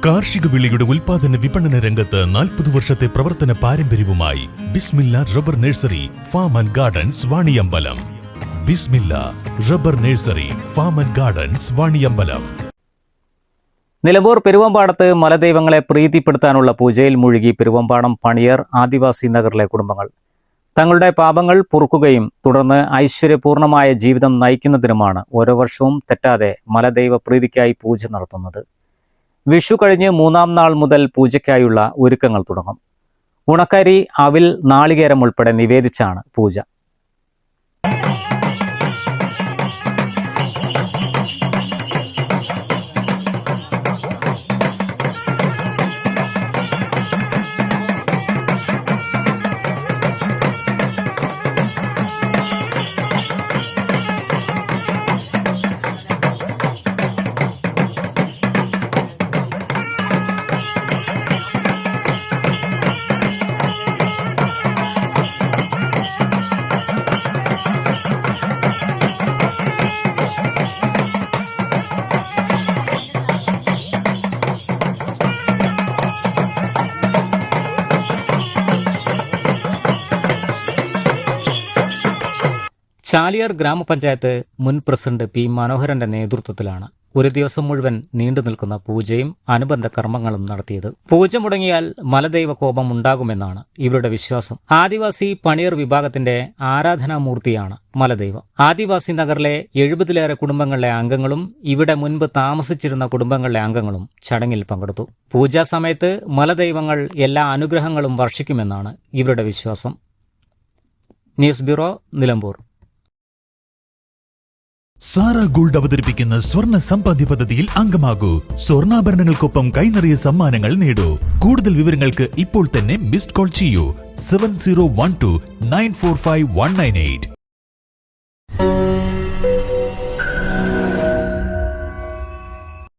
കാർഷിക വിളയുടെ ഉൽപാദന വിപണന രംഗത്ത് 40 വർഷത്തെ പ്രവർത്തന പാരമ്പര്യവുമായി Bismillah rubber nursery farm and gardens Vaniyambalam. Bismillah rubber nursery farm and gardens Vaniyambalam. Nilambur പെരുവമ്പാടത്ത് മലദൈവങ്ങളെ പ്രീതിപ്പെടുത്താനുള്ള പൂജയിൽ മുഴുകി പെരുവമ്പാടം പണിയർ ആദിവാസി നഗറിലെ കുടുംബങ്ങൾ. തങ്ങളുടെ പാപങ്ങൾ പൊറുക്കുകയും തുടർന്ന് ഐശ്വര്യപൂർണമായ ജീവിതം നയിക്കുന്നതിനുമാണ് ഓരോ വർഷവും തെറ്റാതെ മലദൈവ പ്രീതിക്കായി പൂജ നടത്തുന്നത്. വിഷു കഴിഞ്ഞ് 3-ാം നാൾ മുതൽ പൂജയ്ക്കായുള്ള ഒരുക്കങ്ങൾ തുടങ്ങും. ഉണക്കരി, അവിൽ, നാളികേരം ഉൾപ്പെടെ നിവേദിച്ചാണ് പൂജ. ചാലിയാർ ഗ്രാമപഞ്ചായത്ത് മുൻ പ്രസിഡന്റ് പി മനോഹരന്റെ നേതൃത്വത്തിലാണ് ഒരു ദിവസം മുഴുവൻ നീണ്ടു നിൽക്കുന്ന പൂജയും അനുബന്ധ കർമ്മങ്ങളും നടത്തിയത്. പൂജ മുടങ്ങിയാൽ മലദൈവ കോപം ഉണ്ടാകുമെന്നാണ് ഇവരുടെ വിശ്വാസം. ആദിവാസി പണിയർ വിഭാഗത്തിന്റെ ആരാധനാമൂർത്തിയാണ് മലദൈവം. ആദിവാസി നഗറിലെ 70-ലേറെ കുടുംബങ്ങളിലെ അംഗങ്ങളും ഇവിടെ മുൻപ് താമസിച്ചിരുന്ന കുടുംബങ്ങളിലെ അംഗങ്ങളും ചടങ്ങിൽ പങ്കെടുത്തു. പൂജാ സമയത്ത് മലദൈവങ്ങൾ എല്ലാ അനുഗ്രഹങ്ങളും വർഷിക്കുമെന്നാണ് ഇവരുടെ വിശ്വാസം. News bureau, Nilambur. Sara Gold അവതരിപ്പിക്കുന്ന സ്വർണ്ണ സമ്പാദ്യ പദ്ധതിയിൽ അംഗമാകൂ. സ്വർണ്ണാഭരണങ്ങൾക്കൊപ്പം കൈനിറിയ സമ്മാനങ്ങൾ നേടൂ. കൂടുതൽ വിവരങ്ങൾക്ക് ഇപ്പോൾ തന്നെ മിസ്ഡ് കോൾ ചെയ്യൂ 7012 945 198.